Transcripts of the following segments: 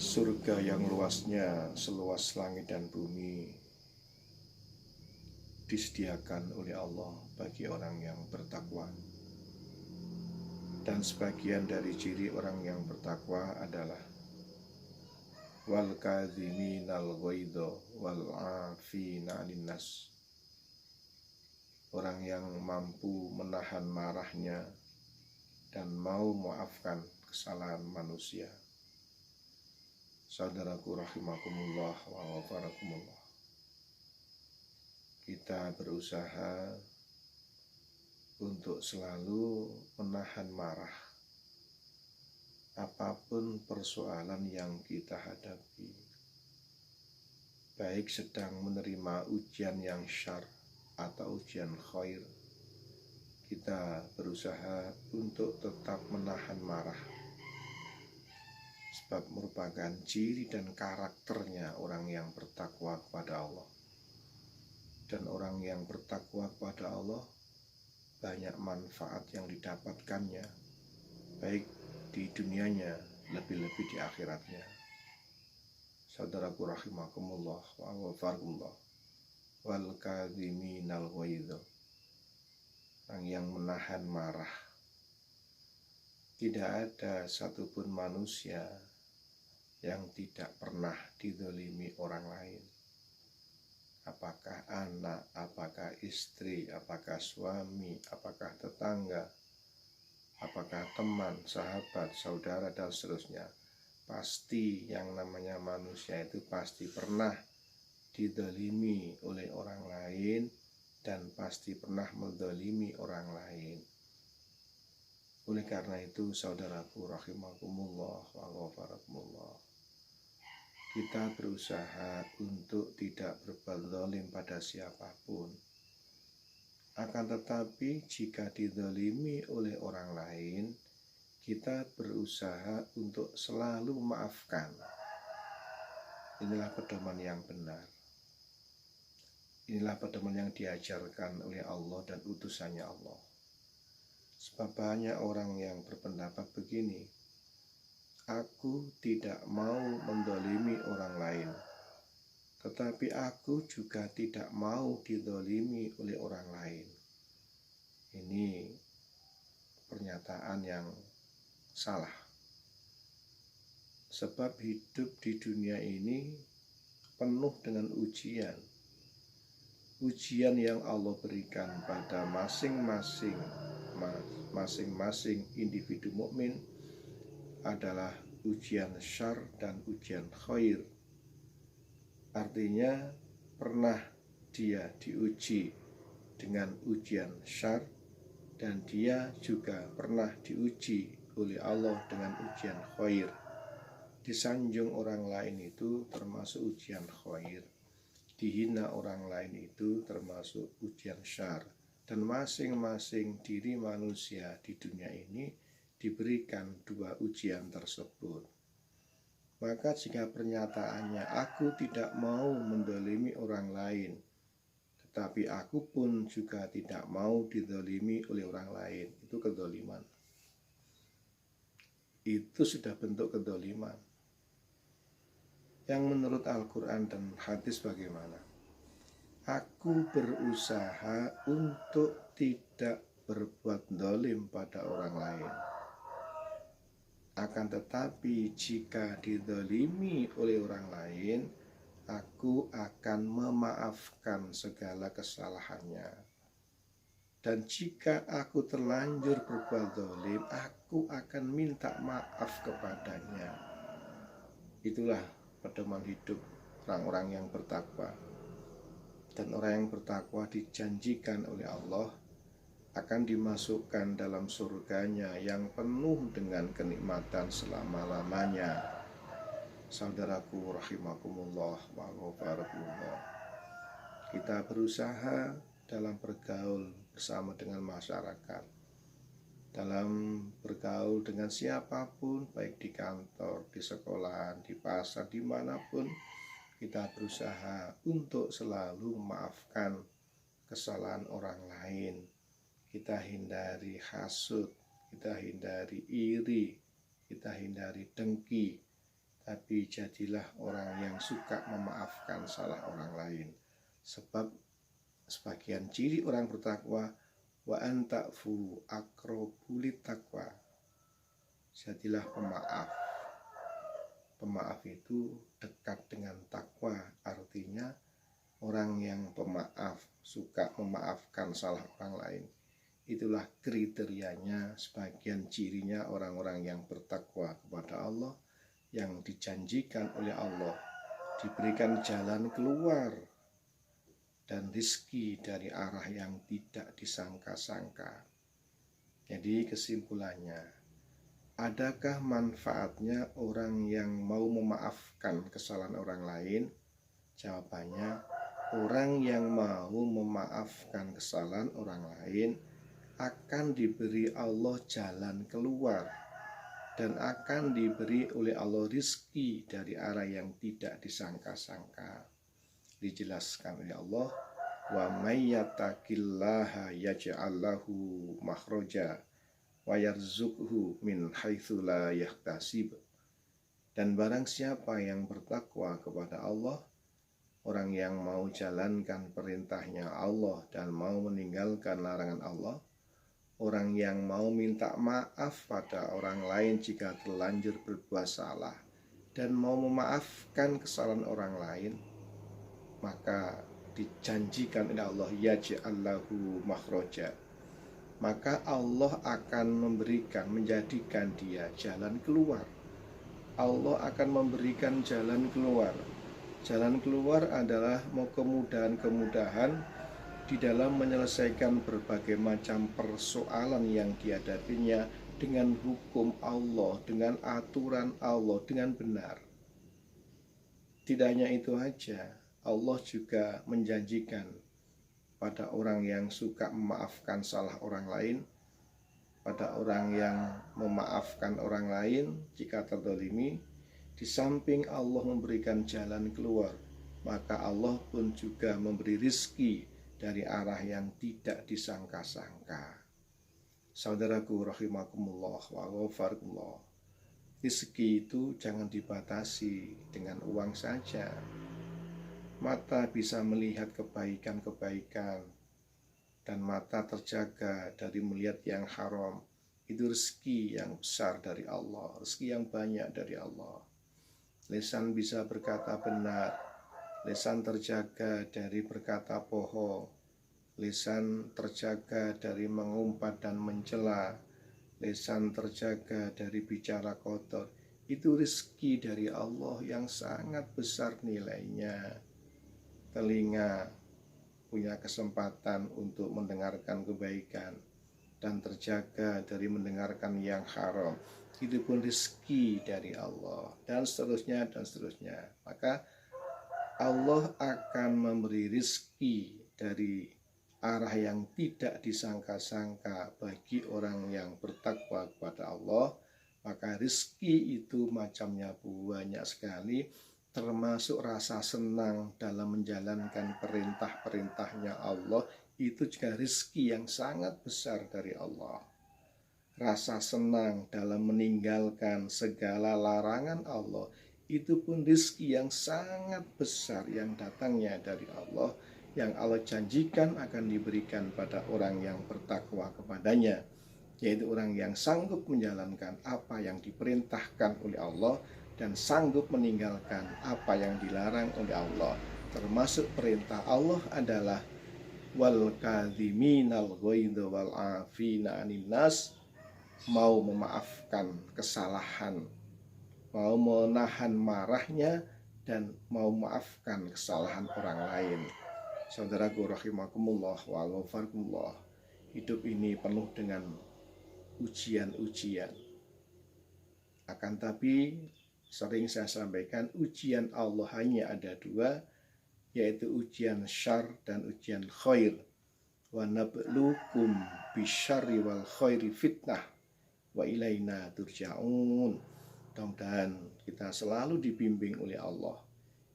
Surga yang luasnya seluas langit dan bumi disediakan oleh Allah bagi orang yang bertakwa. Dan sebagian dari ciri orang yang bertakwa adalah wal kadhiminal ghaidha wal 'afina 'anil nas. Orang yang mampu menahan marahnya dan mau memaafkan kesalahan manusia. Saudaraku rahimakumullah wa ghafarakumullah. Kita berusaha untuk selalu menahan marah apapun persoalan yang kita hadapi, baik sedang menerima ujian yang syar atau ujian khair. Kita berusaha untuk tetap menahan marah, sebab merupakan ciri dan karakternya orang yang bertakwa kepada Allah. Dan orang yang bertakwa kepada Allah banyak manfaat yang didapatkannya, baik di dunianya, lebih-lebih di akhiratnya. Saudaraku rahimakumullah wa ghafarakumullah. Wal kadhiminal ghaidha, orang yang menahan marah. Tidak ada satupun manusia yang tidak pernah dizalimi orang lain. Apakah anak, apakah istri, apakah suami, apakah tetangga, apakah teman, sahabat, saudara, dan seterusnya. Pasti yang namanya manusia itu pasti pernah dizalimi oleh orang lain dan pasti pernah menzalimi orang lain. Oleh karena itu, saudaraku rahimakumullah wa ghafarakumullah, kita berusaha untuk tidak berbuat zalim pada siapapun. Akan tetapi jika dizalimi oleh orang lain, kita berusaha untuk selalu memaafkan. Inilah pedoman yang benar. Inilah pedoman yang diajarkan oleh Allah dan utusannya Allah. Sebab banyak orang yang berpendapat begini, aku tidak mau menzalimi orang lain, tetapi aku juga tidak mau dizalimi oleh orang lain. Ini pernyataan yang salah. Sebab hidup di dunia ini penuh dengan ujian. Ujian yang Allah berikan pada masing-masing individu mukmin adalah ujian syar dan ujian khair. Artinya pernah dia diuji dengan ujian syar dan dia juga pernah diuji oleh Allah dengan ujian khair. Disanjung orang lain itu termasuk ujian khair, dihina orang lain itu termasuk ujian syar. Dan masing-masing diri manusia di dunia ini diberikan dua ujian tersebut. Maka jika pernyataannya aku tidak mau menzalimi orang lain, tetapi aku pun juga tidak mau dizalimi oleh orang lain, itu kedzaliman. Itu sudah bentuk kedzaliman. Yang menurut Al-Quran dan hadis bagaimana? Aku berusaha untuk tidak berbuat zalim pada orang lain. Akan tetapi jika dizalimi oleh orang lain, aku akan memaafkan segala kesalahannya. Dan jika aku terlanjur berbuat zalim, aku akan minta maaf kepadanya. Itulah pedoman hidup orang-orang yang bertakwa. Dan orang yang bertakwa dijanjikan oleh Allah akan dimasukkan dalam surganya yang penuh dengan kenikmatan selama-lamanya. Saudaraku rahimakumullah wa ghafarakumullah, kita berusaha dalam bergaul bersama dengan masyarakat, dalam bergaul dengan siapapun, baik di kantor, di sekolahan, di pasar, dimanapun, kita berusaha untuk selalu memaafkan kesalahan orang lain. Kita hindari hasud, kita hindari iri, kita hindari dengki, kita tapi jadilah orang yang suka memaafkan salah orang lain. Sebab sebagian ciri orang bertakwa, wa anta'fu aqrabulit taqwa. Jadilah pemaaf. Pemaaf itu dekat dengan takwa, artinya orang yang pemaaf, suka memaafkan salah orang lain. Itulah kriterianya, sebagian cirinya orang-orang yang bertakwa kepada Allah, yang dijanjikan oleh Allah diberikan jalan keluar dan rizki dari arah yang tidak disangka-sangka. Jadi kesimpulannya, adakah manfaatnya orang yang mau memaafkan kesalahan orang lain? Jawabannya, orang yang mau memaafkan kesalahan orang lain akan diberi Allah jalan keluar dan akan diberi oleh Allah rizki dari arah yang tidak disangka-sangka. Dijelaskan oleh Allah, wa may yattaqillaha yaj'al lahu makhraja wa yarzuqhu min haitsu la yahtasib. Dan barang siapa yang bertakwa kepada Allah, orang yang mau jalankan perintahnya Allah dan mau meninggalkan larangan Allah, orang yang mau minta maaf pada orang lain jika terlanjur berbuat salah dan mau memaafkan kesalahan orang lain, maka dijanjikan oleh Allah yaj'allahu makhraja, maka Allah akan menjadikan dia jalan keluar. Allah akan memberikan jalan keluar. Jalan keluar adalah kemudahan-kemudahan di dalam menyelesaikan berbagai macam persoalan yang dihadapinya dengan hukum Allah, dengan aturan Allah, dengan benar. Tidak hanya itu saja, Allah juga menjanjikan pada orang yang suka memaafkan salah orang lain, pada orang yang memaafkan orang lain jika terdolimi, di samping Allah memberikan jalan keluar, maka Allah pun juga memberi rizki dari arah yang tidak disangka-sangka. Saudaraku rahimakumullah wa ghafarkumullah, rizki itu jangan dibatasi dengan uang saja. Mata bisa melihat kebaikan-kebaikan dan mata terjaga dari melihat yang haram. Itu rezeki yang besar dari Allah, rezeki yang banyak dari Allah. Lisan bisa berkata benar, lisan terjaga dari berkata bohong, lisan terjaga dari mengumpat dan mencela, lisan terjaga dari bicara kotor. Itu rezeki dari Allah yang sangat besar nilainya. Telinga punya kesempatan untuk mendengarkan kebaikan dan terjaga dari mendengarkan yang haram, itu pun rezeki dari Allah, dan seterusnya dan seterusnya. Maka Allah akan memberi rezeki dari arah yang tidak disangka-sangka bagi orang yang bertakwa kepada Allah. Maka rezeki itu macamnya banyak sekali, termasuk rasa senang dalam menjalankan perintah-perintahnya Allah. Itu juga rezeki yang sangat besar dari Allah. Rasa senang dalam meninggalkan segala larangan Allah, itu pun rezeki yang sangat besar yang datangnya dari Allah, yang Allah janjikan akan diberikan pada orang yang bertakwa kepadanya, yaitu orang yang sanggup menjalankan apa yang diperintahkan oleh Allah dan sanggup meninggalkan apa yang dilarang oleh Allah. Termasuk perintah Allah adalah wal kadhiminal ghaidha wal afina 'anil nas, mau memaafkan kesalahan, mau menahan marahnya, dan mau memaafkan kesalahan orang lain. Saudaraku rahimakumullah wa ghafarkumullah, hidup ini penuh dengan ujian-ujian. Akan tapi sering saya sampaikan, ujian Allah hanya ada dua, yaitu ujian syar dan ujian khair. Wa nabluukum bisyarri wal khairi fitnah wa ilaina turja'un. Mudah-mudahan kita selalu dibimbing oleh Allah,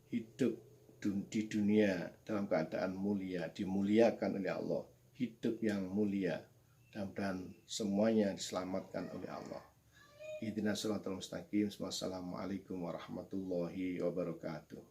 hidup di dunia dalam keadaan mulia, dimuliakan oleh Allah, hidup yang mulia. Mudah-mudahan semuanya diselamatkan oleh Allah. Ihdinas siratal mustaqim. Wassalamualaikum warahmatullahi wabarakatuh.